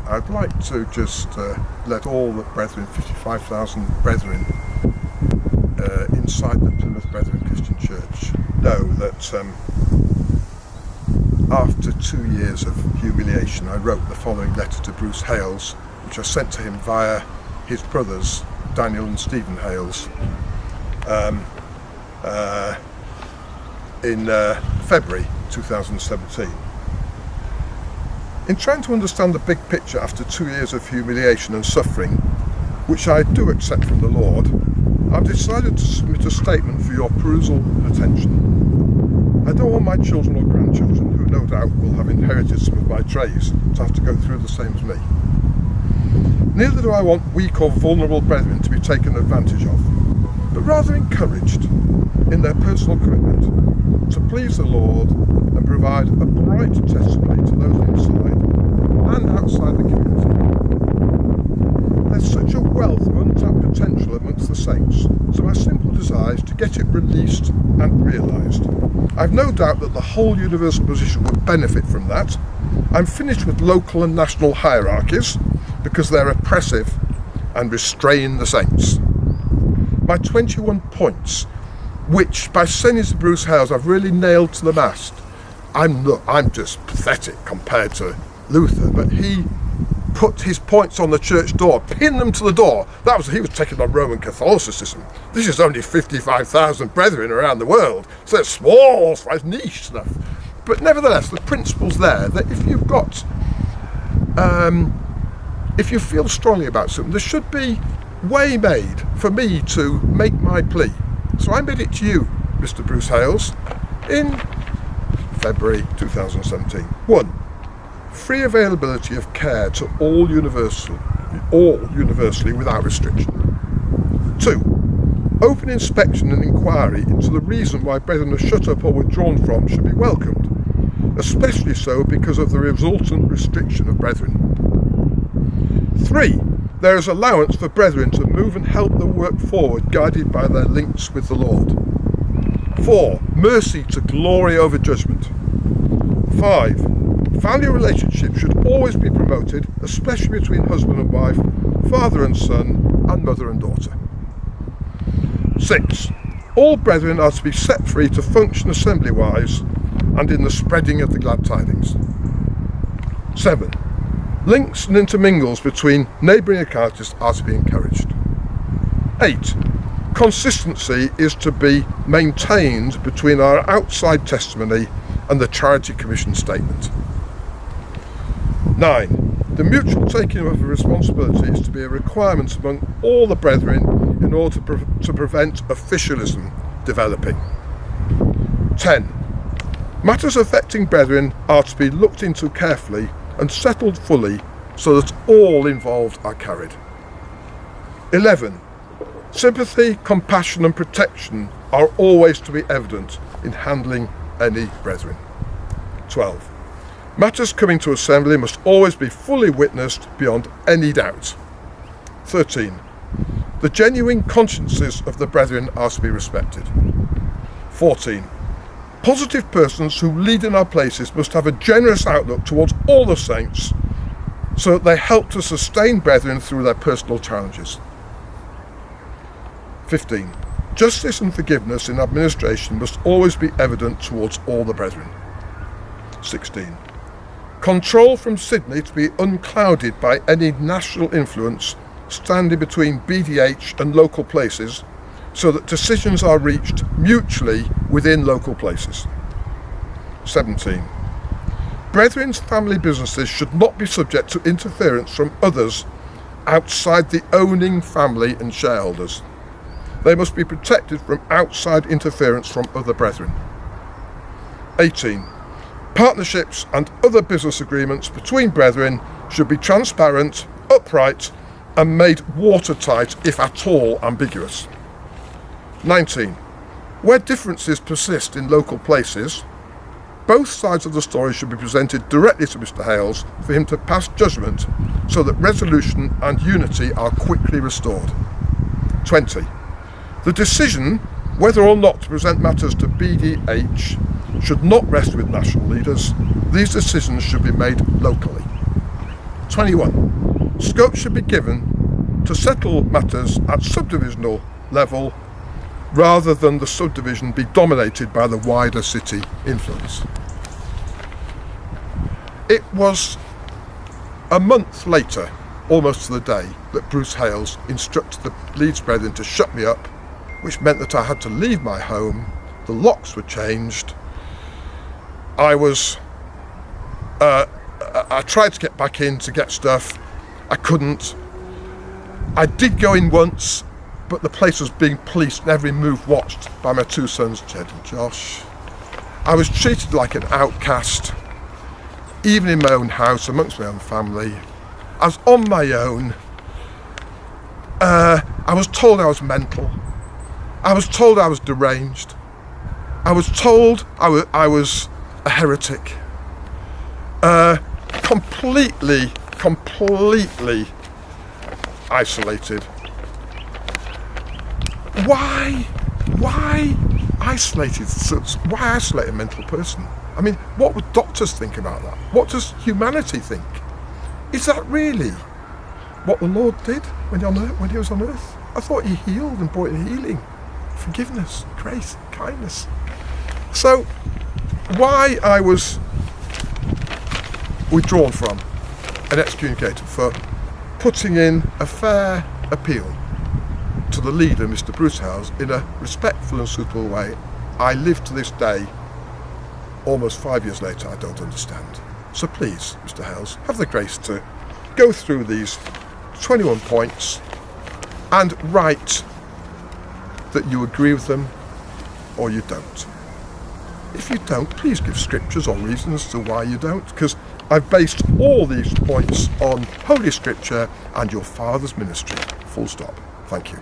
I'd like to just let all the brethren, 55,000 brethren inside the Plymouth Brethren Christian Church, know that after 2 years of humiliation, I wrote the following letter to Bruce Hales, which I sent to him via his brothers, Daniel and Stephen Hales, in February 2017. In trying to understand the big picture after 2 years of humiliation and suffering, which I do accept from the Lord, I've decided to submit a statement for your perusal and attention. I don't want my children or grandchildren, who no doubt will have inherited some of my traits, to have to go through the same as me. Neither do I want weak or vulnerable brethren to be taken advantage of, but rather encouraged in their personal commitment to please the Lord and provide a bright testimony to those inside and outside the community. There's such a wealth of untapped potential amongst the saints, so my simple desire is to get it released and realised. I've no doubt that the whole universal position would benefit from that. I'm finished with local and national hierarchies because they're oppressive and restrain the saints. My 21 points, which by sending to Bruce Hales I've really nailed to the mast. I'm just pathetic compared to Luther, but he put his points on the church door, pinned them to the door. He was taking on Roman Catholicism. This is only 55,000 brethren around the world, so it's small, it's niche stuff. But nevertheless, the principle's there that if you've got, if you feel strongly about something, there should be way made for me to make my plea. So I made it to you, Mr. Bruce Hales, in February 2017. 1. Free availability of care to all universally without restriction. 2. Open inspection and inquiry into the reason why brethren are shut up or withdrawn from should be welcomed, especially so because of the resultant restriction of brethren. 3. There is allowance for brethren to move and help the work forward, guided by their links with the Lord. 4. Mercy to glory over judgment. 5. Family relationships should always be promoted, especially between husband and wife, father and son, and mother and daughter. 6. All brethren are to be set free to function assembly-wise and in the spreading of the glad tidings. 7. Links and intermingles between neighbouring localities are to be encouraged. 8. Consistency is to be maintained between our outside testimony and the Charity Commission statement. 9. The mutual taking of responsibility is to be a requirement among all the brethren in order to prevent officialism developing. 10. Matters affecting brethren are to be looked into carefully and settled fully so that all involved are carried. 11. Sympathy, compassion and protection are always to be evident in handling any brethren. 12. Matters coming to assembly must always be fully witnessed beyond any doubt. 13. The genuine consciences of the brethren are to be respected. 14. Positive persons who lead in our places must have a generous outlook towards all the saints so that they help to sustain brethren through their personal challenges. 15. Justice and forgiveness in administration must always be evident towards all the brethren. 16. Control from Sydney to be unclouded by any national influence standing between BDH and local places, so that decisions are reached mutually within local places. 17. Brethren's family businesses should not be subject to interference from others outside the owning family and shareholders. They must be protected from outside interference from other brethren. 18. Partnerships and other business agreements between brethren should be transparent, upright, and made watertight if at all ambiguous. 19. Where differences persist in local places, both sides of the story should be presented directly to Mr. Hales for him to pass judgment so that resolution and unity are quickly restored. 20. The decision whether or not to present matters to BDH should not rest with national leaders. These decisions should be made locally. 21. Scope should be given to settle matters at subdivisional level rather than the subdivision be dominated by the wider city influence. It was a month later, almost to the day, that Bruce Hales instructed the Leeds brethren to shut me up, which meant that I had to leave my home. The locks were changed. I tried to get back in to get stuff. I couldn't. I did go in once, but the place was being policed and every move watched by my two sons, Jed and Josh. I was treated like an outcast, even in my own house, amongst my own family. I was on my own. I was told I was mental. I was told I was deranged. I was told I was a heretic. Completely isolated. Why isolated? Why isolate a mental person? I mean, what would doctors think about that? What does humanity think? Is that really what the Lord did when he was on earth? I thought he healed and brought in healing, forgiveness, grace, kindness. So, why I was withdrawn from and excommunicated for putting in a fair appeal to the leader, Mr. Bruce Hales, in a respectful and suitable way, I live to this day, almost 5 years later, I don't understand. So please, Mr. Hales, have the grace to go through these 21 points and write that you agree with them or you don't. If you don't, please give scriptures or reasons as to why you don't, because I've based all these points on Holy Scripture and your Father's ministry. Full stop. Thank you.